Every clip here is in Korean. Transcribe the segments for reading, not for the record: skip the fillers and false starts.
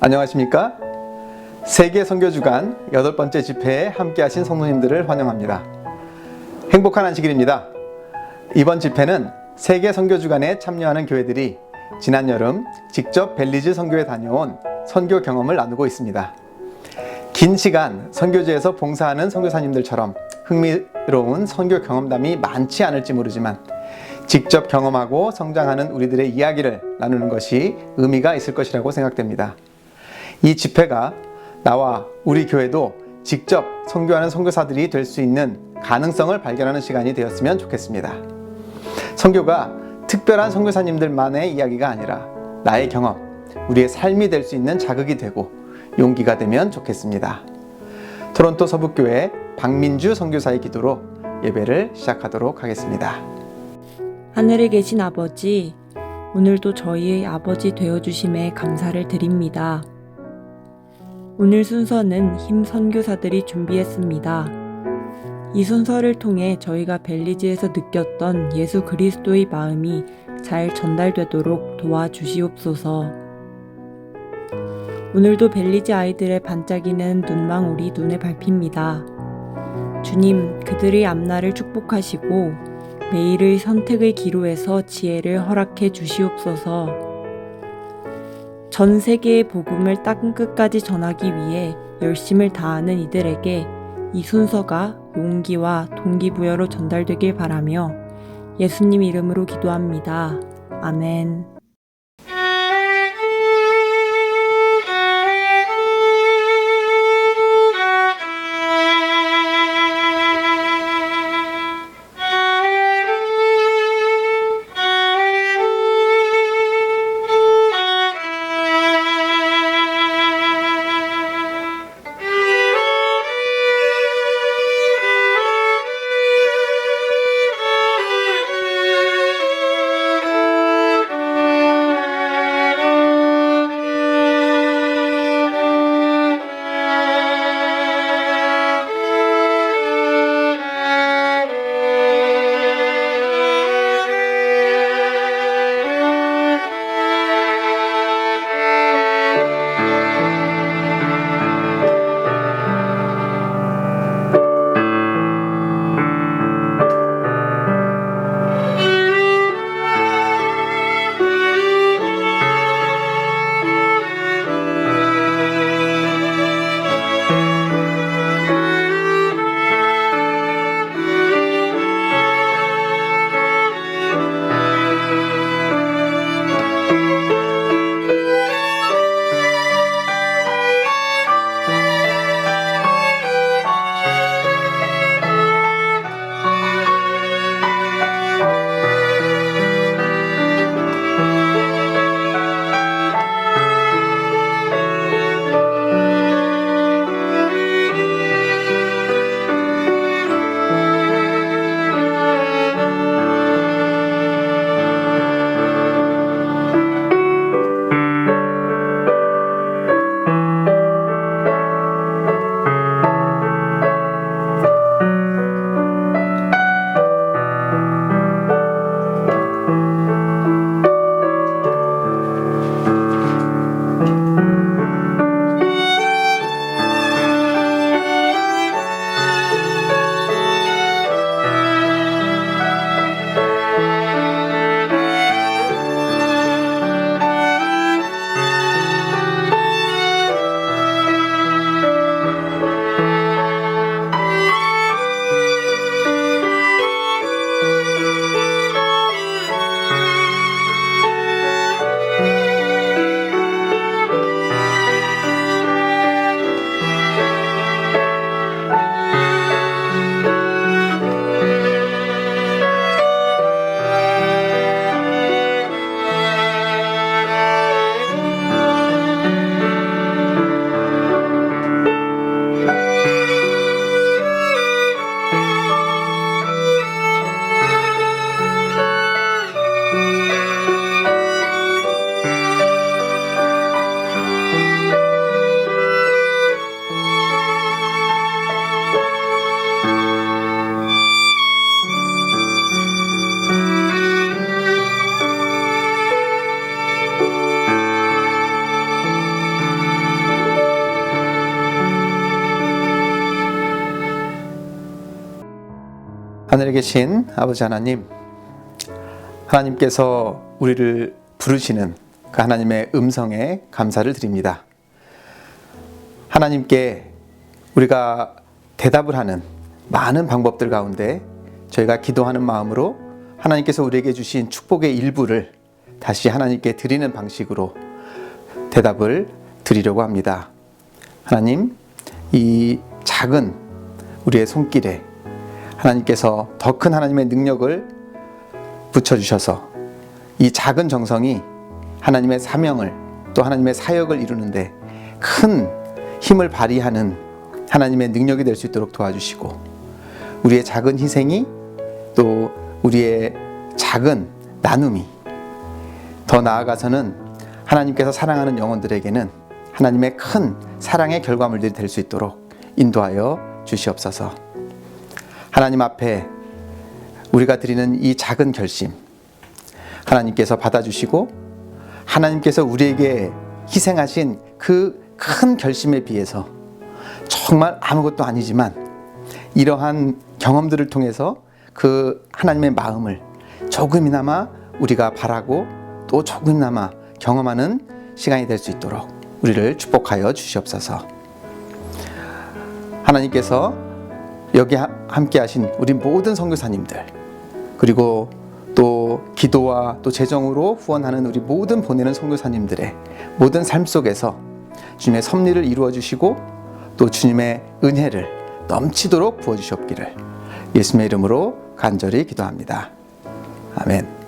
안녕하십니까? 세계 선교주간 8번째 집회에 함께하신 성도님들을 환영합니다. 행복한 안식일입니다. 이번 집회는 세계 선교주간에 참여하는 교회들이 지난 여름 직접 벨리즈 선교에 다녀온 선교 경험을 나누고 있습니다. 긴 시간 선교지에서 봉사하는 선교사님들처럼 흥미로운 선교 경험담이 많지 않을지 모르지만 직접 경험하고 성장하는 우리들의 이야기를 나누는 것이 의미가 있을 것이라고 생각됩니다. 이 집회가 나와 우리 교회도 직접 선교하는 선교사들이 될 수 있는 가능성을 발견하는 시간이 되었으면 좋겠습니다. 선교가 특별한 선교사님들만의 이야기가 아니라 나의 경험, 우리의 삶이 될 수 있는 자극이 되고 용기가 되면 좋겠습니다. 토론토 서북교회 박민주 선교사의 기도로 예배를 시작하도록 하겠습니다. 하늘에 계신 아버지, 오늘도 저희의 아버지 되어주심에 감사를 드립니다. 오늘 순서는 힘 선교사들이 준비했습니다. 이 순서를 통해 저희가 벨리즈에서 느꼈던 예수 그리스도의 마음이 잘 전달되도록 도와주시옵소서. 오늘도 벨리즈 아이들의 반짝이는 눈망울이 눈에 밟힙니다. 주님, 그들의 앞날을 축복하시고 매일의 선택의 기로에서 지혜를 허락해 주시옵소서. 전 세계의 복음을 땅 끝까지 전하기 위해 열심을 다하는 이들에게 이 순서가 용기와 동기부여로 전달되길 바라며 예수님 이름으로 기도합니다. 아멘. 하늘에 계신 아버지 하나님, 하나님께서 우리를 부르시는 그 하나님의 음성에 감사를 드립니다. 하나님께 우리가 대답을 하는 많은 방법들 가운데 저희가 기도하는 마음으로 하나님께서 우리에게 주신 축복의 일부를 다시 하나님께 드리는 방식으로 대답을 드리려고 합니다. 하나님, 이 작은 우리의 손길에 하나님께서 더 큰 하나님의 능력을 붙여주셔서 이 작은 정성이 하나님의 사명을 또 하나님의 사역을 이루는데 큰 힘을 발휘하는 하나님의 능력이 될 수 있도록 도와주시고, 우리의 작은 희생이 또 우리의 작은 나눔이 더 나아가서는 하나님께서 사랑하는 영혼들에게는 하나님의 큰 사랑의 결과물들이 될 수 있도록 인도하여 주시옵소서. 하나님 앞에 우리가 드리는 이 작은 결심, 하나님께서 받아주시고 하나님께서 우리에게 희생하신 그 큰 결심에 비해서 정말 아무것도 아니지만 이러한 경험들을 통해서 그 하나님의 마음을 조금이나마 우리가 바라고 또 조금이나마 경험하는 시간이 될 수 있도록 우리를 축복하여 주시옵소서. 하나님께서 여기 함께 하신 우리 모든 선교사님들, 그리고 또 기도와 또 재정으로 후원하는 우리 모든 보내는 선교사님들의 모든 삶 속에서 주님의 섭리를 이루어 주시고 또 주님의 은혜를 넘치도록 부어 주시옵기를 예수님의 이름으로 간절히 기도합니다. 아멘.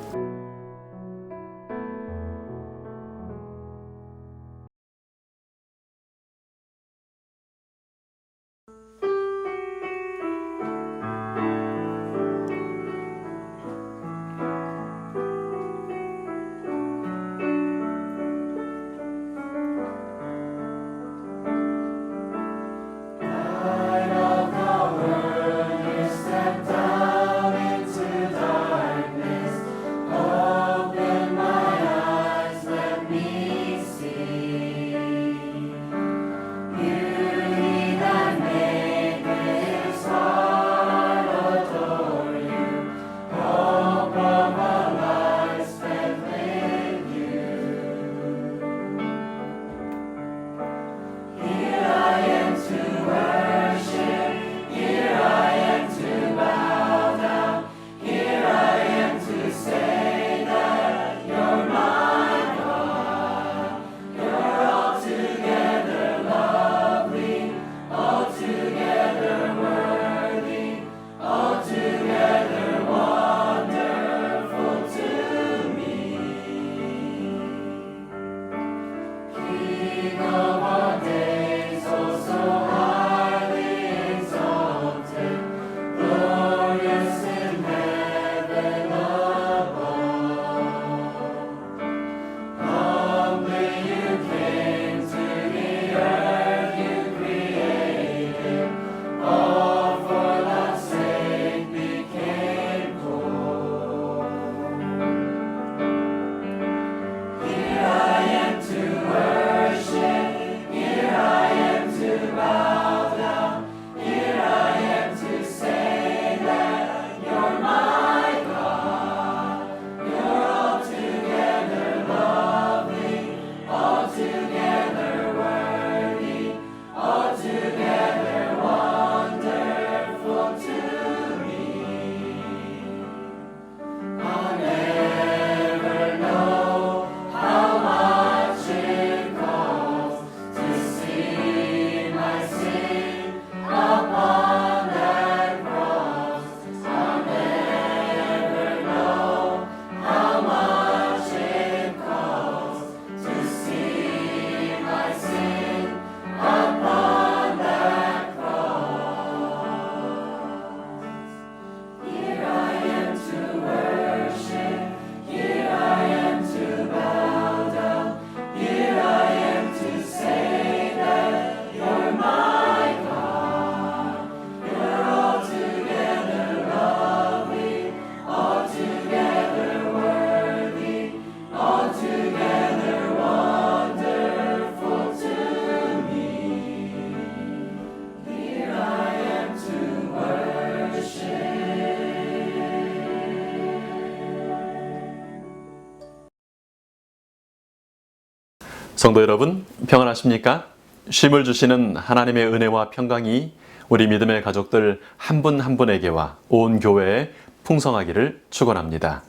성도 여러분, 평안하십니까? 쉼을 주시는 하나님의 은혜와 평강이 우리 믿음의 가족들 한 분 한 분에게와 온 교회에 풍성하기를 축원합니다.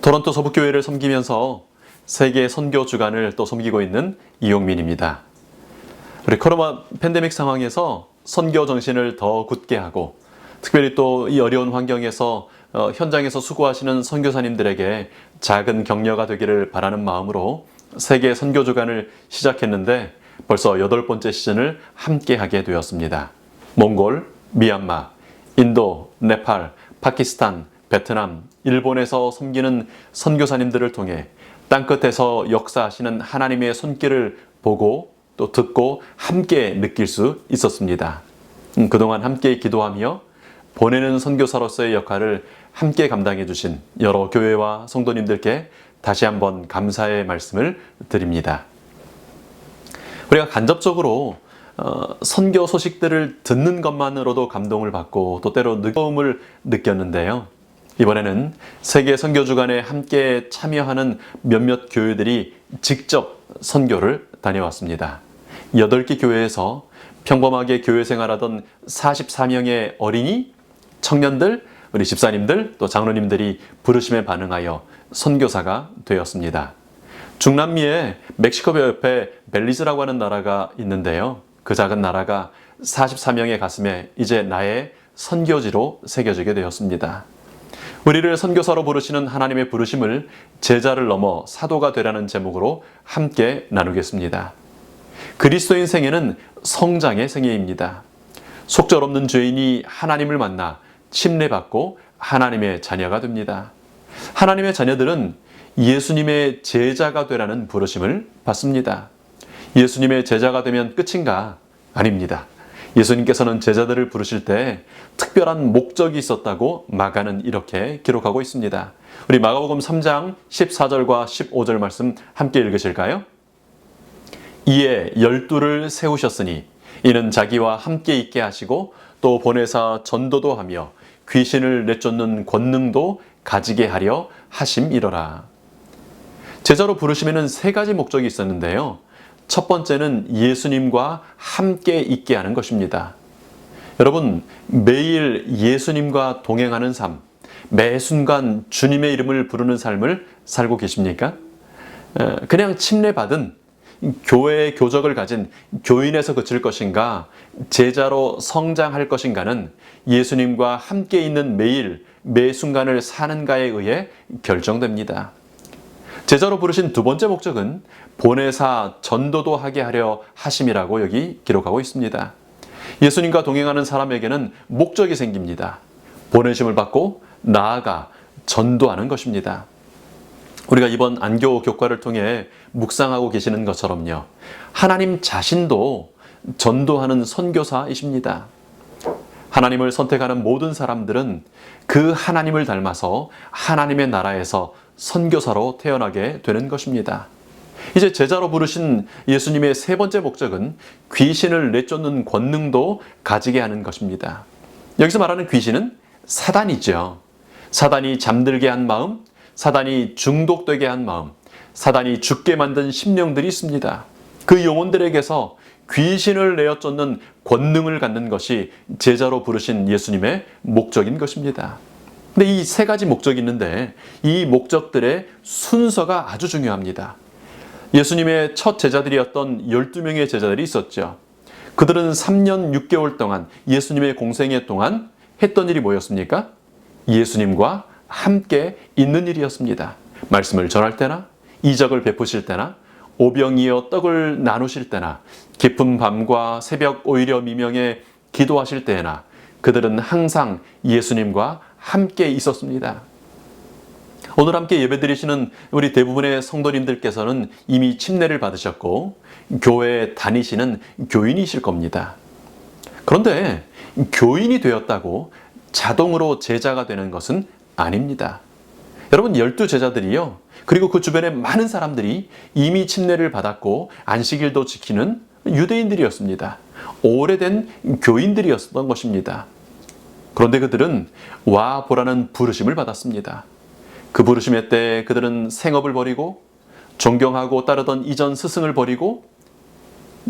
토론토 서북교회를 섬기면서 세계 선교 주간을 또 섬기고 있는 이용민입니다. 우리 코로나 팬데믹 상황에서 선교 정신을 더 굳게 하고 특별히 또 이 어려운 환경에서 현장에서 수고하시는 선교사님들에게 작은 격려가 되기를 바라는 마음으로 세계 선교 주간을 시작했는데 벌써 8번째 시즌을 함께 하게 되었습니다. 몽골, 미얀마, 인도, 네팔, 파키스탄, 베트남, 일본에서 섬기는 선교사님들을 통해 땅끝에서 역사하시는 하나님의 손길을 보고 또 듣고 함께 느낄 수 있었습니다. 그동안 함께 기도하며 보내는 선교사로서의 역할을 함께 감당해 주신 여러 교회와 성도님들께 다시 한번 감사의 말씀을 드립니다. 우리가 간접적으로 선교 소식들을 듣는 것만으로도 감동을 받고 또 때로 느낌을 느꼈는데요. 이번에는 세계 선교 주간에 함께 참여하는 몇몇 교회들이 직접 선교를 다녀왔습니다. 8개 교회에서 평범하게 교회 생활하던 44명의 어린이, 청년들, 우리 집사님들, 또 장로님들이 부르심에 반응하여 선교사가 되었습니다. 중남미에 멕시코 옆에 벨리즈라고 하는 나라가 있는데요. 그 작은 나라가 44명의 가슴에 이제 나의 선교지로 새겨지게 되었습니다. 우리를 선교사로 부르시는 하나님의 부르심을 제자를 넘어 사도가 되라는 제목으로 함께 나누겠습니다. 그리스도인 생애는 성장의 생애입니다. 속절없는 죄인이 하나님을 만나 침례받고 하나님의 자녀가 됩니다. 하나님의 자녀들은 예수님의 제자가 되라는 부르심을 받습니다. 예수님의 제자가 되면 끝인가? 아닙니다. 예수님께서는 제자들을 부르실 때 특별한 목적이 있었다고 마가는 이렇게 기록하고 있습니다. 우리 마가복음 3장 14절과 15절 말씀 함께 읽으실까요? 이에 12를 세우셨으니 이는 자기와 함께 있게 하시고 또 보내사 전도도 하며 귀신을 내쫓는 권능도 가지게 하려 하심이러라. 제자로 부르심에는 3가지 목적이 있었는데요. 첫 번째는 예수님과 함께 있게 하는 것입니다. 여러분, 매일 예수님과 동행하는 삶, 매 순간 주님의 이름을 부르는 삶을 살고 계십니까? 그냥 침례받은 교회의 교적을 가진 교인에서 그칠 것인가, 제자로 성장할 것인가는 예수님과 함께 있는 매일, 매 순간을 사는가에 의해 결정됩니다. 제자로 부르신 2번째 목적은 보내사 전도도 하게 하려 하심이라고 여기 기록하고 있습니다. 예수님과 동행하는 사람에게는 목적이 생깁니다. 보내심을 받고 나아가 전도하는 것입니다. 우리가 이번 안교 교과를 통해 묵상하고 계시는 것처럼요. 하나님 자신도 전도하는 선교사이십니다. 하나님을 선택하는 모든 사람들은 그 하나님을 닮아서 하나님의 나라에서 선교사로 태어나게 되는 것입니다. 이제 제자로 부르신 예수님의 3번째 목적은 귀신을 내쫓는 권능도 가지게 하는 것입니다. 여기서 말하는 귀신은 사단이죠. 사단이 잠들게 한 마음, 사단이 중독되게 한 마음, 사단이 죽게 만든 심령들이 있습니다. 그 영혼들에게서 귀신을 내어쫓는 권능을 갖는 것이 제자로 부르신 예수님의 목적인 것입니다. 근데 이 3가지 목적이 있는데 이 목적들의 순서가 아주 중요합니다. 예수님의 첫 제자들이었던 12명의 제자들이 있었죠. 그들은 3년 6개월 동안 예수님의 공생애 동안 했던 일이 뭐였습니까? 예수님과 함께 있는 일이었습니다. 말씀을 전할 때나 이적을 베푸실 때나 오병이어 떡을 나누실 때나 깊은 밤과 새벽 오히려 미명에 기도하실 때나 그들은 항상 예수님과 함께 있었습니다. 오늘 함께 예배드리시는 우리 대부분의 성도님들께서는 이미 침례를 받으셨고 교회에 다니시는 교인이실 겁니다. 그런데 교인이 되었다고 자동으로 제자가 되는 것은 아닙니다. 여러분 12제자들이요. 그리고 그 주변에 많은 사람들이 이미 침례를 받았고 안식일도 지키는 유대인들이었습니다. 오래된 교인들이었던 것입니다. 그런데 그들은 와 보라는 부르심을 받았습니다. 그 부르심의 때에 그들은 생업을 버리고 존경하고 따르던 이전 스승을 버리고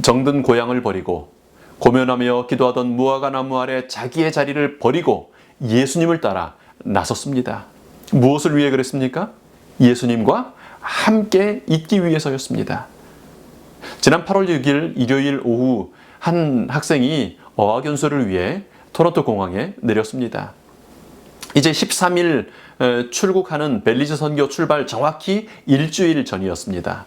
정든 고향을 버리고 고면하며 기도하던 무화과 나무 아래 자기의 자리를 버리고 예수님을 따라 나섰습니다. 무엇을 위해 그랬습니까? 예수님과 함께 있기 위해서였습니다. 지난 8월 6일 일요일 오후 한 학생이 어학연수를 위해 토론토 공항에 내렸습니다. 이제 13일 출국하는 벨리즈 선교 출발 정확히 일주일 전이었습니다.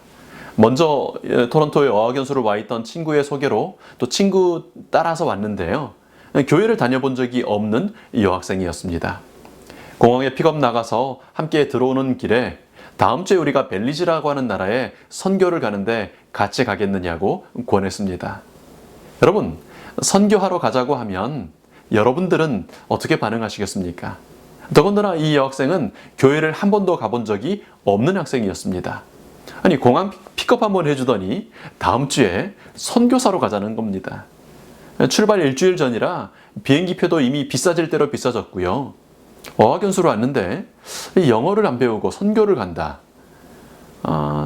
먼저 토론토에 어학연수를 와 있던 친구의 소개로 또 친구 따라서 왔는데요. 교회를 다녀본 적이 없는 여학생이었습니다. 공항에 픽업 나가서 함께 들어오는 길에 다음 주에 우리가 벨리즈라고 하는 나라에 선교를 가는데 같이 가겠느냐고 권했습니다. 여러분, 선교하러 가자고 하면 여러분들은 어떻게 반응하시겠습니까? 더군다나 이 여학생은 교회를 한 번도 가본 적이 없는 학생이었습니다. 아니, 공항 픽업 한번 해주더니 다음 주에 선교사로 가자는 겁니다. 출발 일주일 전이라 비행기표도 이미 비싸질 대로 비싸졌고요. 어학연수로 왔는데 영어를 안 배우고 선교를 간다.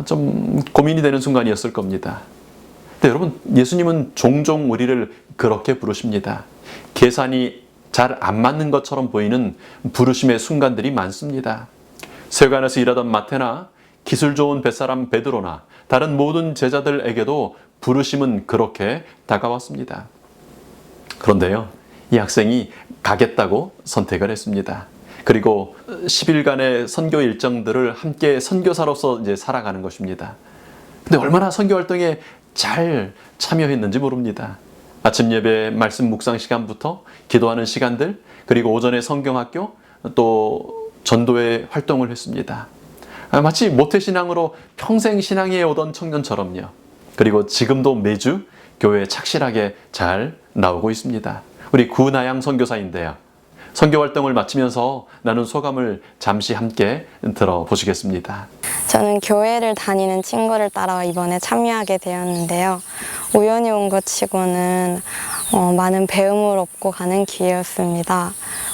좀 고민이 되는 순간이었을 겁니다. 근데 여러분, 예수님은 종종 우리를 그렇게 부르십니다. 계산이 잘 안 맞는 것처럼 보이는 부르심의 순간들이 많습니다. 세관에서 일하던 마태나 기술 좋은 뱃사람 베드로나 다른 모든 제자들에게도 부르심은 그렇게 다가왔습니다. 그런데요, 이 학생이 가겠다고 선택을 했습니다. 그리고 10일간의 선교 일정들을 함께 선교사로서 이제 살아가는 것입니다. 근데 얼마나 선교 활동에 잘 참여했는지 모릅니다. 아침 예배 말씀 묵상 시간부터 기도하는 시간들, 그리고 오전에 성경학교, 또 전도회 활동을 했습니다. 마치 모태신앙으로 평생 신앙에 오던 청년처럼요. 그리고 지금도 매주 교회에 착실하게 잘 나오고 있습니다. 우리 구나양 선교사인데요. 선교 활동을 마치면서 나눈 소감을 잠시 함께 들어보시겠습니다. 저는 교회를 다니는 친구를 따라 이번에 참여하게 되었는데요. 우연히 온 것 치고는 많은 배움을 얻고 가는 기회였습니다.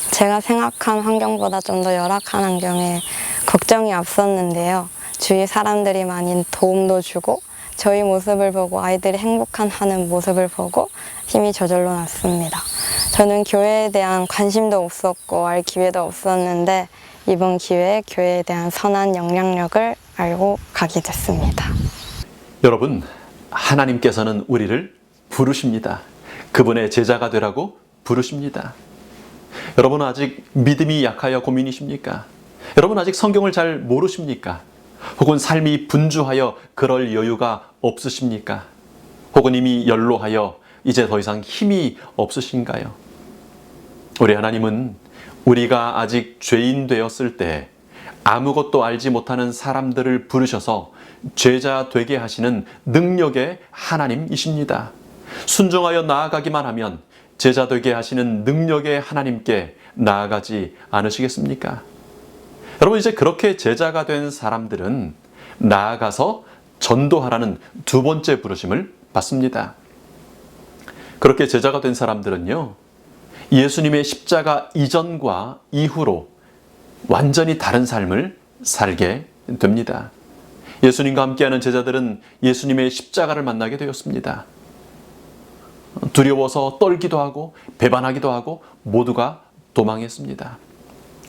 제가 생각한 환경보다 좀 더 열악한 환경에 걱정이 앞섰는데요. 주위 사람들이 많이 도움도 주고 저희 모습을 보고 아이들이 행복해하는 모습을 보고 힘이 저절로 났습니다. 저는 교회에 대한 관심도 없었고 알 기회도 없었는데 이번 기회에 교회에 대한 선한 영향력을 알고 가게 됐습니다. 여러분, 하나님께서는 우리를 부르십니다. 그분의 제자가 되라고 부르십니다. 여러분은 아직 믿음이 약하여 고민이십니까? 여러분 아직 성경을 잘 모르십니까? 혹은 삶이 분주하여 그럴 여유가 없으십니까? 혹은 이미 연로하여 이제 더 이상 힘이 없으신가요? 우리 하나님은 우리가 아직 죄인 되었을 때 아무것도 알지 못하는 사람들을 부르셔서 제자 되게 하시는 능력의 하나님이십니다. 순종하여 나아가기만 하면 제자 되게 하시는 능력의 하나님께 나아가지 않으시겠습니까? 여러분, 이제 그렇게 제자가 된 사람들은 나아가서 전도하라는 두 번째 부르심을 받습니다. 그렇게 제자가 된 사람들은요, 예수님의 십자가 이전과 이후로 완전히 다른 삶을 살게 됩니다. 예수님과 함께하는 제자들은 예수님의 십자가를 만나게 되었습니다. 두려워서 떨기도 하고 배반하기도 하고 모두가 도망했습니다.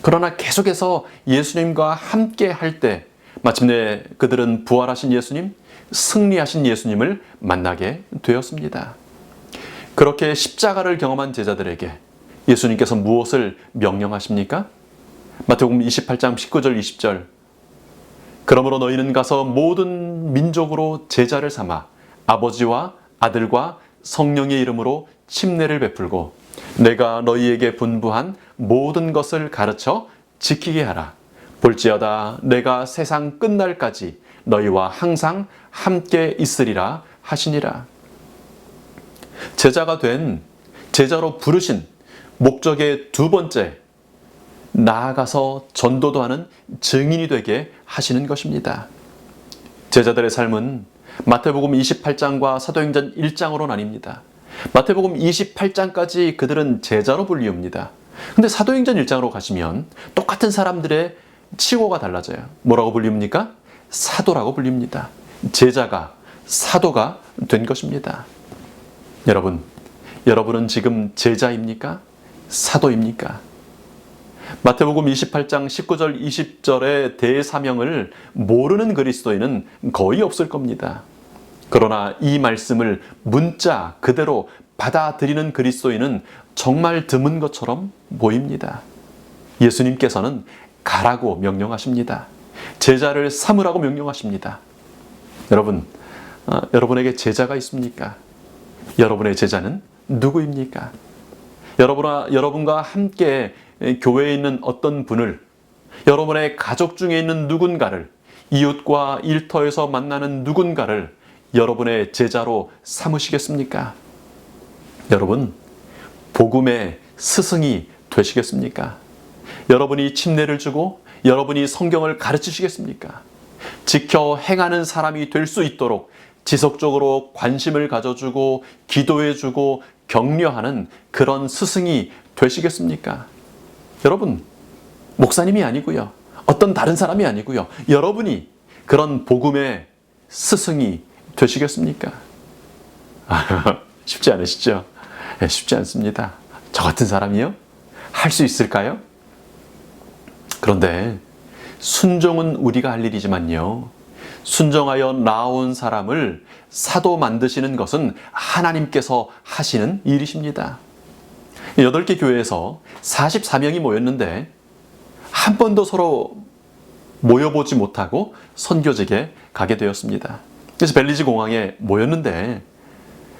그러나 계속해서 예수님과 함께 할 때 마침내 그들은 부활하신 예수님, 승리하신 예수님을 만나게 되었습니다. 그렇게 십자가를 경험한 제자들에게 예수님께서 무엇을 명령하십니까? 마태복음 28장 19절 20절. 그러므로 너희는 가서 모든 민족으로 제자를 삼아 아버지와 아들과 성령의 이름으로 침례를 베풀고 내가 너희에게 분부한 모든 것을 가르쳐 지키게 하라. 볼지어다 내가 세상 끝날까지 너희와 항상 함께 있으리라 하시니라. 제자가 된, 제자로 부르신 목적의 두 번째, 나아가서 전도도 하는 증인이 되게 하시는 것입니다. 제자들의 삶은 마태복음 28장과 사도행전 1장으로 나뉩니다. 마태복음 28장까지 그들은 제자로 불리웁니다. 근데 사도행전 1장으로 가시면 똑같은 사람들의 칭호가 달라져요. 뭐라고 불립니까? 사도라고 불립니다. 제자가 사도가 된 것입니다. 여러분은 지금 제자입니까? 사도입니까? 마태복음 28장 19절 20절의 대사명을 모르는 그리스도인은 거의 없을 겁니다. 그러나 이 말씀을 문자 그대로 받아들이는 그리스도인은 정말 드문 것처럼 보입니다. 예수님께서는 가라고 명령하십니다. 제자를 삼으라고 명령하십니다. 여러분에게 제자가 있습니까? 여러분의 제자는 누구입니까? 여러분과 함께 교회에 있는 어떤 분을, 여러분의 가족 중에 있는 누군가를, 이웃과 일터에서 만나는 누군가를 여러분의 제자로 삼으시겠습니까? 여러분, 복음의 스승이 되시겠습니까? 여러분이 침례를 주고 여러분이 성경을 가르치시겠습니까? 지켜 행하는 사람이 될 수 있도록 지속적으로 관심을 가져주고 기도해주고 격려하는 그런 스승이 되시겠습니까? 여러분, 목사님이 아니고요. 어떤 다른 사람이 아니고요. 여러분이 그런 복음의 스승이 되시겠습니까? 쉽지 않으시죠? 쉽지 않습니다. 저 같은 사람이요? 할 수 있을까요? 그런데 순종은 우리가 할 일이지만요. 순종하여 나온 사람을 사도 만드시는 것은 하나님께서 하시는 일이십니다. 8개 교회에서 44명이 모였는데 한 번도 서로 모여보지 못하고 선교직에 가게 되었습니다. 그래서 벨리즈 공항에 모였는데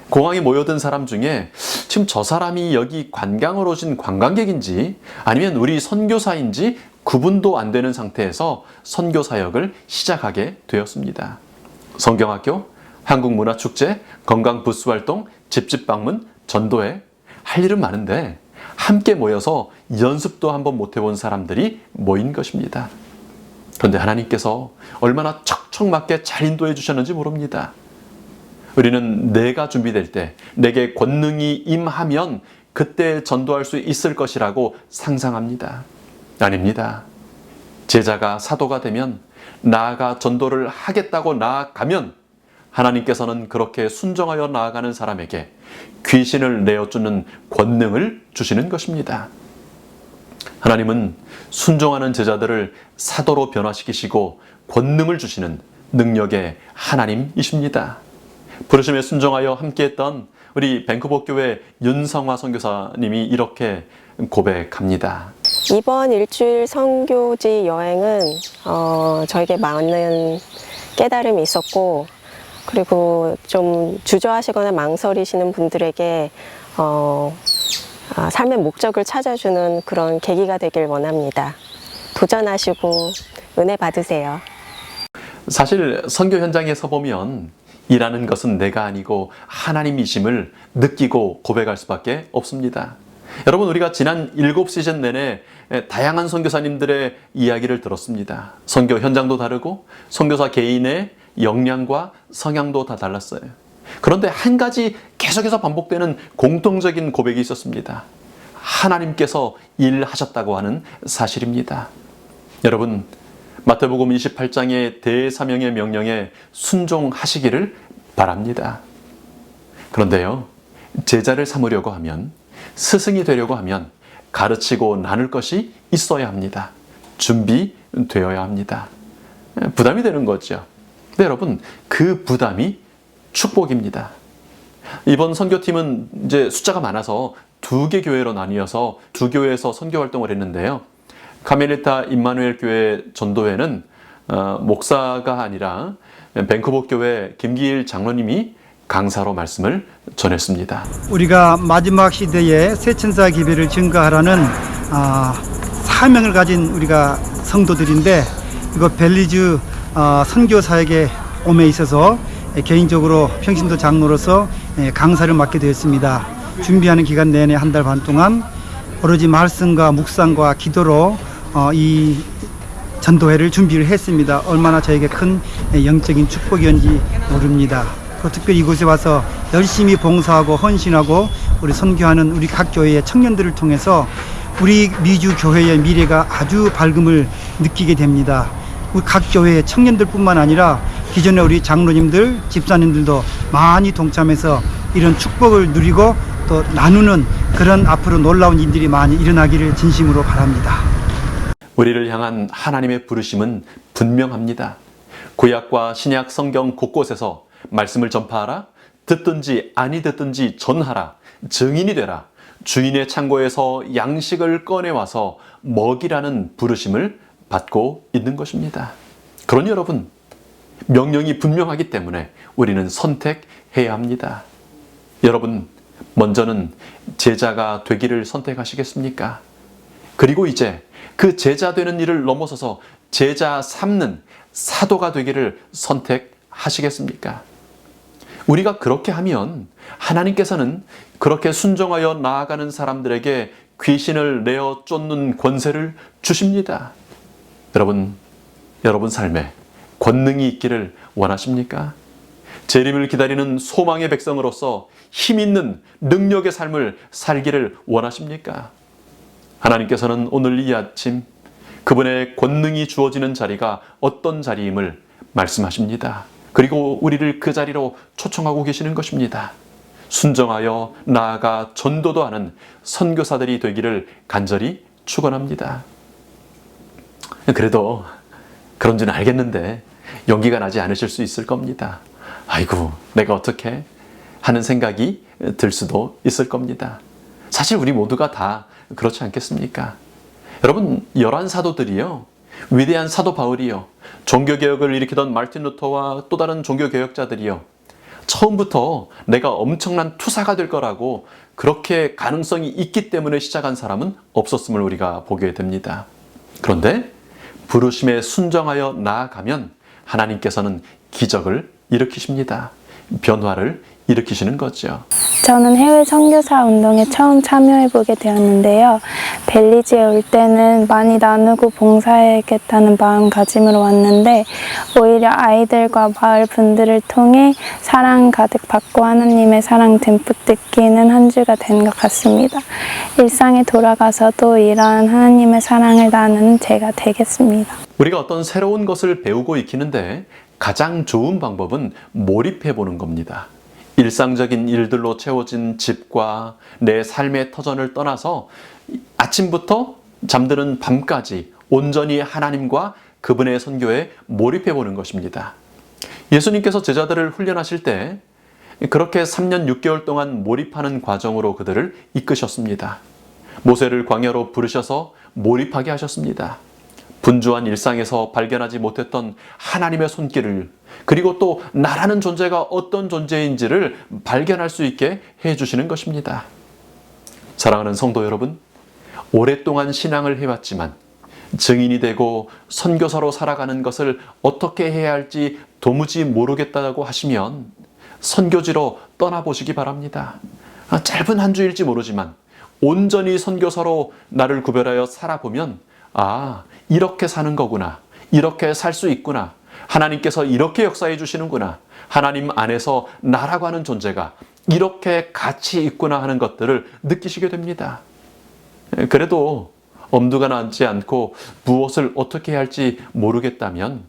공항에 모여든 사람 중에 지금 저 사람이 여기 관광으로 오신 관광객인지 아니면 우리 선교사인지 구분도 안 되는 상태에서 선교 사역을 시작하게 되었습니다. 성경학교, 한국문화축제, 건강부스활동, 집집 방문, 전도회 할 일은 많은데 함께 모여서 연습도 한번 못 해본 사람들이 모인 것입니다. 그런데 하나님께서 얼마나 척척맞게 잘 인도해 주셨는지 모릅니다. 우리는 내가 준비될 때 내게 권능이 임하면 그때 전도할 수 있을 것이라고 상상합니다. 아닙니다. 제자가 사도가 되면 나아가 전도를 하겠다고 나아가면 하나님께서는 그렇게 순종하여 나아가는 사람에게 귀신을 내어주는 권능을 주시는 것입니다. 하나님은 순종하는 제자들을 사도로 변화시키시고 권능을 주시는 능력의 하나님이십니다. 부르심에 순종하여 함께했던 우리 밴쿠버 교회 윤성화 선교사님이 이렇게 고백합니다. 이번 일주일 선교지 여행은 저에게 많은 깨달음이 있었고, 그리고 좀 주저하시거나 망설이시는 분들에게 삶의 목적을 찾아주는 그런 계기가 되길 원합니다. 도전하시고 은혜 받으세요. 사실 선교 현장에 서 보면 일하는 것은 내가 아니고 하나님이심을 느끼고 고백할 수밖에 없습니다. 여러분, 우리가 지난 7시즌 내내 다양한 선교사님들의 이야기를 들었습니다. 선교 현장도 다르고 선교사 개인의 역량과 성향도 다 달랐어요. 그런데 한 가지 계속해서 반복되는 공통적인 고백이 있었습니다. 하나님께서 일하셨다고 하는 사실입니다. 여러분, 마태복음 28장의 대사명의 명령에 순종하시기를 바랍니다. 그런데요, 제자를 삼으려고 하면, 스승이 되려고 하면 가르치고 나눌 것이 있어야 합니다. 준비되어야 합니다. 부담이 되는 거죠. 근데 여러분, 그 부담이 축복입니다. 이번 선교팀은 이제 숫자가 많아서 2개 교회로 나뉘어서 2교회에서 선교 활동을 했는데요. 카멜리타 임마누엘 교회 전도회는 목사가 아니라 밴쿠버 교회 김기일 장로님이 강사로 말씀을 전했습니다. 우리가 마지막 시대에 새천사 기별을 증가하라는 사명을 가진 우리가 성도들인데, 이거 벨리즈 선교 사역에 옴에 있어서 개인적으로 평신도 장로로서 강사를 맡게 되었습니다. 준비하는 기간 내내 1달 반 동안 오로지 말씀과 묵상과 기도로 이 전도회를 준비를 했습니다. 얼마나 저에게 큰 영적인 축복이었는지 모릅니다. 특별히 이곳에 와서 열심히 봉사하고 헌신하고 우리 선교하는 우리 각 교회의 청년들을 통해서 우리 미주 교회의 미래가 아주 밝음을 느끼게 됩니다. 우리 각 교회의 청년들뿐만 아니라 기존의 우리 장로님들, 집사님들도 많이 동참해서 이런 축복을 누리고 또 나누는 그런 앞으로 놀라운 일들이 많이 일어나기를 진심으로 바랍니다. 우리를 향한 하나님의 부르심은 분명합니다. 구약과 신약 성경 곳곳에서 말씀을 전파하라, 듣든지 아니 듣든지 전하라, 증인이 되라, 주인의 창고에서 양식을 꺼내와서 먹이라는 부르심을 받고 있는 것입니다. 그러니 여러분, 명령이 분명하기 때문에 우리는 선택해야 합니다. 여러분, 먼저는 제자가 되기를 선택하시겠습니까? 그리고 이제 그 제자 되는 일을 넘어서서 제자 삼는 사도가 되기를 선택하시겠습니까? 우리가 그렇게 하면 하나님께서는 그렇게 순종하여 나아가는 사람들에게 귀신을 내어 쫓는 권세를 주십니다. 여러분 삶에 권능이 있기를 원하십니까? 재림을 기다리는 소망의 백성으로서 힘 있는 능력의 삶을 살기를 원하십니까? 하나님께서는 오늘 이 아침 그분의 권능이 주어지는 자리가 어떤 자리임을 말씀하십니다. 그리고 우리를 그 자리로 초청하고 계시는 것입니다. 순정하여 나아가 전도도 하는 선교사들이 되기를 간절히 축원합니다. 그래도 그런 줄 알겠는데 용기가 나지 않으실 수 있을 겁니다. 아이고, 내가 어떻게 하는 생각이 들 수도 있을 겁니다. 사실 우리 모두가 다 그렇지 않겠습니까? 여러분, 11사도들이요, 위대한 사도 바울이요, 종교개혁을 일으키던 마르틴 루터와 또 다른 종교개혁자들이요, 처음부터 내가 엄청난 투사가 될 거라고 그렇게 가능성이 있기 때문에 시작한 사람은 없었음을 우리가 보게 됩니다. 그런데 부르심에 순정하여 나아가면 하나님께서는 기적을 일으키십니다. 변화를 일으키시는 거죠. 저는 해외 선교사 운동에 처음 참여해보게 되었는데요. 벨리즈에 올 때는 많이 나누고 봉사해야겠다는 마음가짐으로 왔는데 오히려 아이들과 마을 분들을 통해 사랑 가득 받고 하나님의 사랑 듬뿍 느끼는 한 주가 된 것 같습니다. 일상에 돌아가서도 이러한 하나님의 사랑을 나누는 제가 되겠습니다. 우리가 어떤 새로운 것을 배우고 익히는데 가장 좋은 방법은 몰입해보는 겁니다. 일상적인 일들로 채워진 집과 내 삶의 터전을 떠나서 아침부터 잠드는 밤까지 온전히 하나님과 그분의 선교에 몰입해보는 것입니다. 예수님께서 제자들을 훈련하실 때 그렇게 3년 6개월 동안 몰입하는 과정으로 그들을 이끄셨습니다. 모세를 광야로 부르셔서 몰입하게 하셨습니다. 분주한 일상에서 발견하지 못했던 하나님의 손길을, 그리고 또 나라는 존재가 어떤 존재인지를 발견할 수 있게 해주시는 것입니다. 사랑하는 성도 여러분, 오랫동안 신앙을 해왔지만 증인이 되고 선교사로 살아가는 것을 어떻게 해야 할지 도무지 모르겠다고 하시면 선교지로 떠나보시기 바랍니다. 짧은 한 주일지 모르지만 온전히 선교사로 나를 구별하여 살아보면 이렇게 사는 거구나, 이렇게 살 수 있구나, 하나님께서 이렇게 역사해 주시는구나, 하나님 안에서 나라고 하는 존재가 이렇게 가치 있구나 하는 것들을 느끼시게 됩니다. 그래도 엄두가 나지 않고 무엇을 어떻게 해야 할지 모르겠다면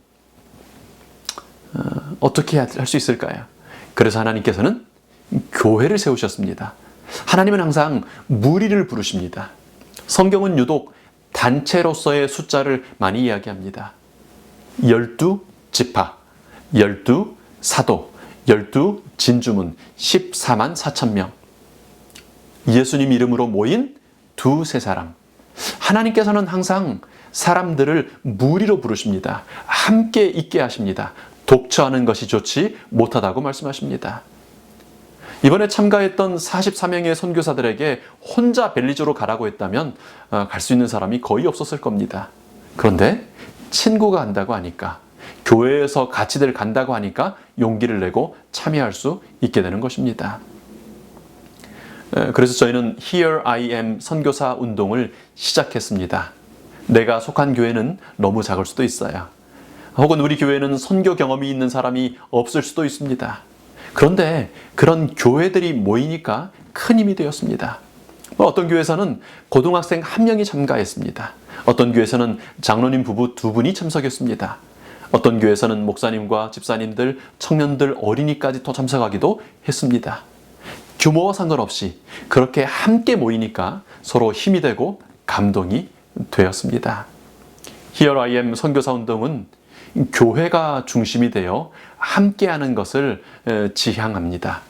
어떻게 할 수 있을까요? 그래서 하나님께서는 교회를 세우셨습니다. 하나님은 항상 무리를 부르십니다. 성경은 유독 단체로서의 숫자를 많이 이야기합니다. 12지파, 12사도, 12진주문, 14만 4천 명. 예수님 이름으로 모인 두세 사람. 하나님께서는 항상 사람들을 무리로 부르십니다. 함께 있게 하십니다. 독처하는 것이 좋지 못하다고 말씀하십니다. 이번에 참가했던 44명의 선교사들에게 혼자 벨리즈로 가라고 했다면 갈 수 있는 사람이 거의 없었을 겁니다. 그런데 친구가 간다고 하니까, 교회에서 같이들 간다고 하니까 용기를 내고 참여할 수 있게 되는 것입니다. 그래서 저희는 Here I Am 선교사 운동을 시작했습니다. 내가 속한 교회는 너무 작을 수도 있어요. 혹은 우리 교회는 선교 경험이 있는 사람이 없을 수도 있습니다. 그런데 그런 교회들이 모이니까 큰 힘이 되었습니다. 어떤 교회에서는 고등학생 1명이 참가했습니다. 어떤 교회에서는 장로님 부부 2분이 참석했습니다. 어떤 교회에서는 목사님과 집사님들, 청년들, 어린이까지 또 참석하기도 했습니다. 규모와 상관없이 그렇게 함께 모이니까 서로 힘이 되고 감동이 되었습니다. Here I Am 선교사 운동은 교회가 중심이 되어 함께하는 것을 지향합니다.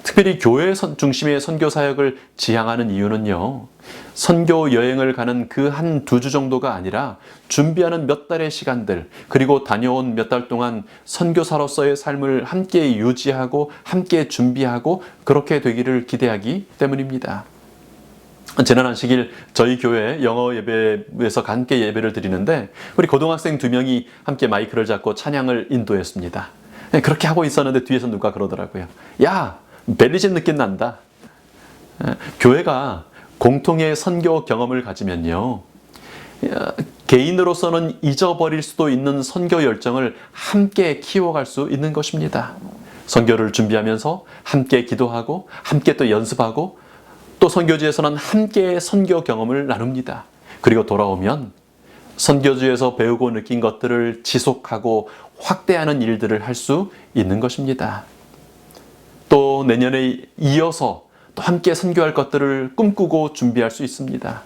특별히 교회 중심의 선교 사역을 지향하는 이유는요, 선교 여행을 가는 그 한 두 주 정도가 아니라 준비하는 몇 달의 시간들, 그리고 다녀온 몇 달 동안 선교사로서의 삶을 함께 유지하고 함께 준비하고 그렇게 되기를 기대하기 때문입니다. 지난 안식일 저희 교회 영어 예배에서 함께 예배를 드리는데 우리 고등학생 2명이 함께 마이크를 잡고 찬양을 인도했습니다. 그렇게 하고 있었는데 뒤에서 누가 그러더라고요. 야, 벨리집 느낌 난다. 교회가 공통의 선교 경험을 가지면요, 개인으로서는 잊어버릴 수도 있는 선교 열정을 함께 키워갈 수 있는 것입니다. 선교를 준비하면서 함께 기도하고 함께 또 연습하고 또 선교지에서는 함께 선교 경험을 나눕니다. 그리고 돌아오면 선교지에서 배우고 느낀 것들을 지속하고 확대하는 일들을 할 수 있는 것입니다. 또 내년에 이어서 또 함께 선교할 것들을 꿈꾸고 준비할 수 있습니다.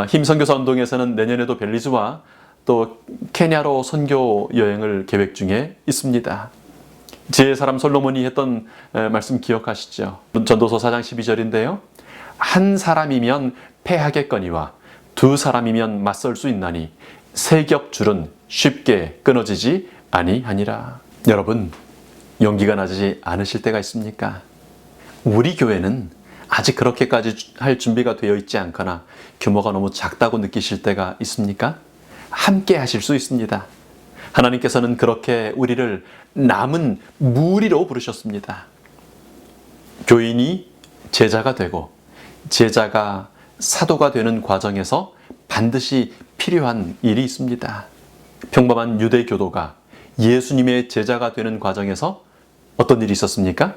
힘 선교사 운동에서는 내년에도 벨리즈와 또 케냐로 선교 여행을 계획 중에 있습니다. 지혜의 사람 솔로몬이 했던 말씀 기억하시죠? 전도서 4장 12절인데요. 한 사람이면 패하겠거니와 두 사람이면 맞설 수 있나니 세 겹 줄은 쉽게 끊어지지 아니하니라. 여러분, 용기가 나지 않으실 때가 있습니까? 우리 교회는 아직 그렇게까지 할 준비가 되어 있지 않거나 규모가 너무 작다고 느끼실 때가 있습니까? 함께 하실 수 있습니다. 하나님께서는 그렇게 우리를 남은 무리로 부르셨습니다. 교인이 제자가 되고 제자가 사도가 되는 과정에서 반드시 필요한 일이 있습니다. 평범한 유대 교도가 예수님의 제자가 되는 과정에서 어떤 일이 있었습니까?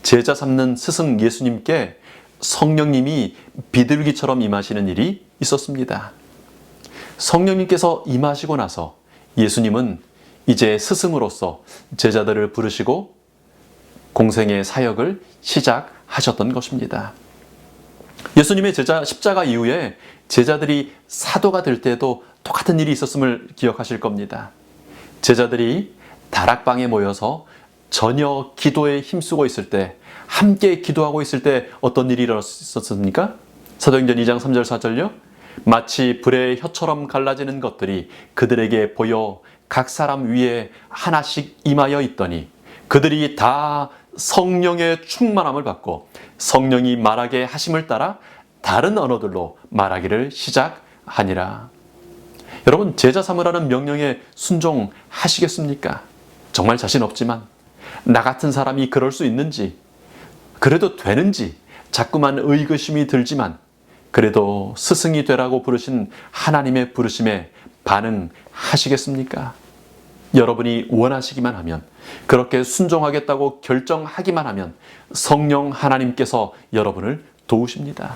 제자 삼는 스승 예수님께 성령님이 비둘기처럼 임하시는 일이 있었습니다. 성령님께서 임하시고 나서 예수님은 이제 스승으로서 제자들을 부르시고 공생의 사역을 시작하셨던 것입니다. 예수님의 제자 십자가 이후에 제자들이 사도가 될 때도 똑같은 일이 있었음을 기억하실 겁니다. 제자들이 다락방에 모여서 전혀 기도에 힘쓰고 있을 때, 함께 기도하고 있을 때 어떤 일이 일어났었습니까? 사도행전 2장 3절 4절요. 마치 불의 혀처럼 갈라지는 것들이 그들에게 보여 각 사람 위에 하나씩 임하여 있더니 그들이 다 성령의 충만함을 받고 성령이 말하게 하심을 따라 다른 언어들로 말하기를 시작하니라. 여러분, 제자 삼으라는 명령에 순종하시겠습니까? 정말 자신 없지만 나 같은 사람이 그럴 수 있는지, 그래도 되는지 자꾸만 의구심이 들지만 그래도 스승이 되라고 부르신 하나님의 부르심에 반응하시겠습니까? 여러분이 원하시기만 하면, 그렇게 순종하겠다고 결정하기만 하면 성령 하나님께서 여러분을 도우십니다.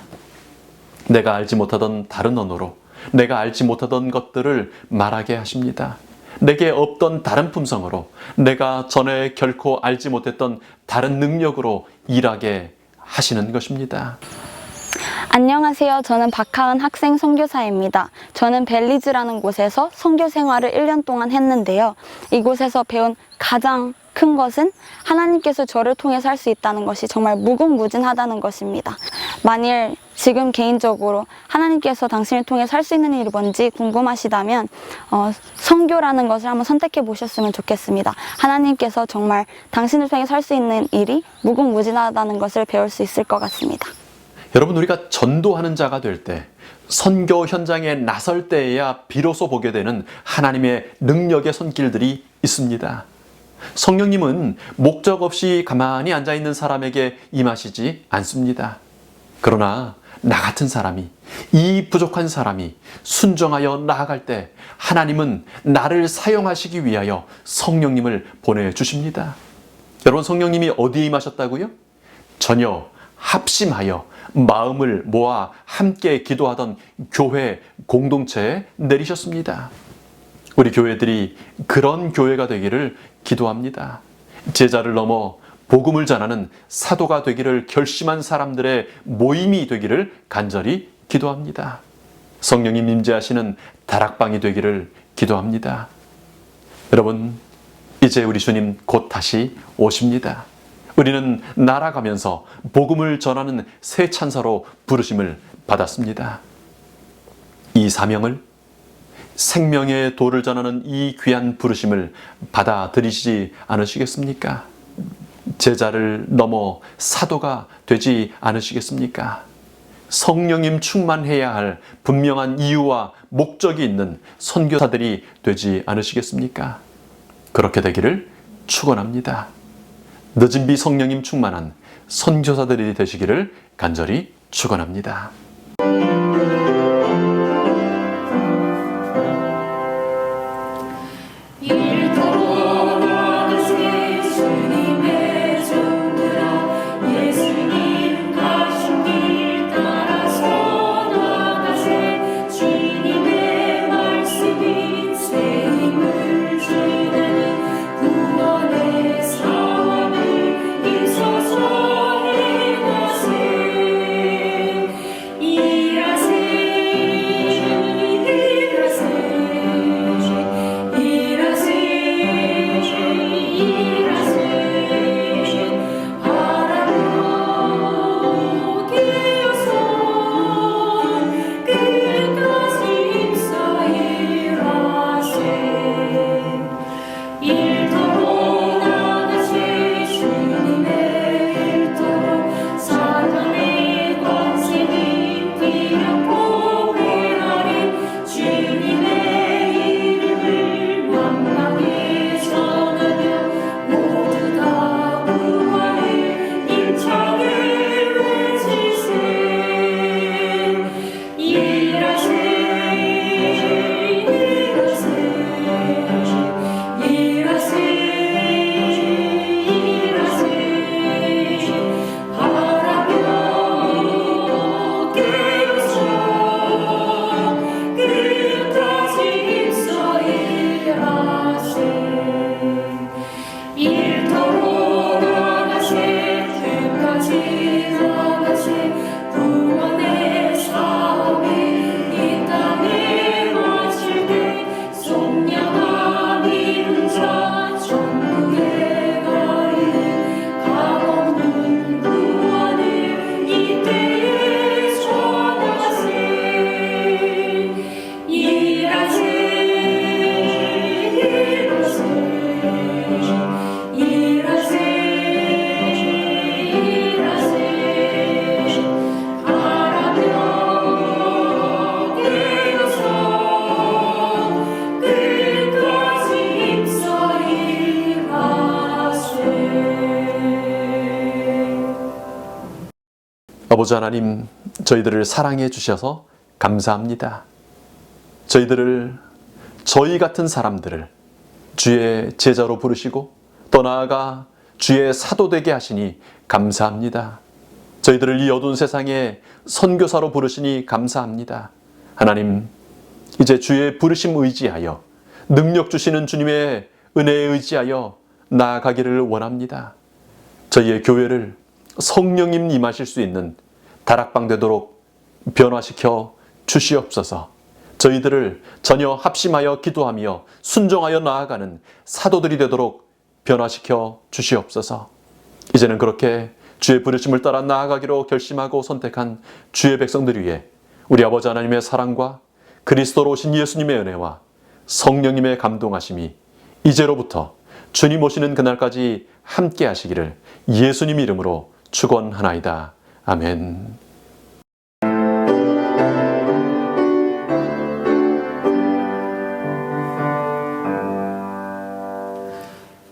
내가 알지 못하던 다른 언어로 내가 알지 못하던 것들을 말하게 하십니다. 내게 없던 다른 품성으로, 내가 전에 결코 알지 못했던 다른 능력으로 일하게 하시는 것입니다. 안녕하세요. 저는 박하은 학생 선교사입니다. 저는 벨리즈라는 곳에서 선교 생활을 1년 동안 했는데요. 이곳에서 배운 가장 큰 것은 하나님께서 저를 통해서 할 수 있다는 것이 정말 무궁무진하다는 것입니다. 만일 지금 개인적으로 하나님께서 당신을 통해서 할 수 있는 일이 뭔지 궁금하시다면 선교라는 것을 한번 선택해 보셨으면 좋겠습니다. 하나님께서 정말 당신을 통해서 할 수 있는 일이 무궁무진하다는 것을 배울 수 있을 것 같습니다. 여러분, 우리가 전도하는 자가 될 때, 선교 현장에 나설 때에야 비로소 보게 되는 하나님의 능력의 손길들이 있습니다. 성령님은 목적 없이 가만히 앉아있는 사람에게 임하시지 않습니다. 그러나 나 같은 사람이, 이 부족한 사람이 순종하여 나아갈 때 하나님은 나를 사용하시기 위하여 성령님을 보내주십니다. 여러분, 성령님이 어디에 임하셨다고요? 전혀 합심하여 마음을 모아 함께 기도하던 교회 공동체에 내리셨습니다. 우리 교회들이 그런 교회가 되기를 기도합니다. 제자를 넘어 복음을 전하는 사도가 되기를 결심한 사람들의 모임이 되기를 간절히 기도합니다. 성령님 임재하시는 다락방이 되기를 기도합니다. 여러분, 이제 우리 주님 곧 다시 오십니다. 우리는 날아가면서 복음을 전하는 새 찬사로 부르심을 받았습니다. 이 사명을, 생명의 도를 전하는 이 귀한 부르심을 받아들이시지 않으시겠습니까? 제자를 넘어 사도가 되지 않으시겠습니까? 성령님 충만해야 할 분명한 이유와 목적이 있는 선교사들이 되지 않으시겠습니까? 그렇게 되기를 축원합니다. 늦은 비 성령님 충만한 선교사들이 되시기를 간절히 축원합니다. 아버지 하나님, 저희들을 사랑해 주셔서 감사합니다. 저희들을, 저희 같은 사람들을 주의 제자로 부르시고 또 나아가 주의 사도 되게 하시니 감사합니다. 저희들을 이 어두운 세상에 선교사로 부르시니 감사합니다. 하나님, 이제 주의 부르심 의지하여 능력 주시는 주님의 은혜에 의지하여 나아가기를 원합니다. 저희의 교회를 성령님 임하실 수 있는 다락방 되도록 변화시켜 주시옵소서. 저희들을 전혀 합심하여 기도하며 순종하여 나아가는 사도들이 되도록 변화시켜 주시옵소서. 이제는 그렇게 주의 부르심을 따라 나아가기로 결심하고 선택한 주의 백성들 위해 우리 아버지 하나님의 사랑과 그리스도로 오신 예수님의 은혜와 성령님의 감동하심이 이제로부터 주님 오시는 그날까지 함께 하시기를 예수님 이름으로 축원하나이다. 아멘.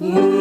우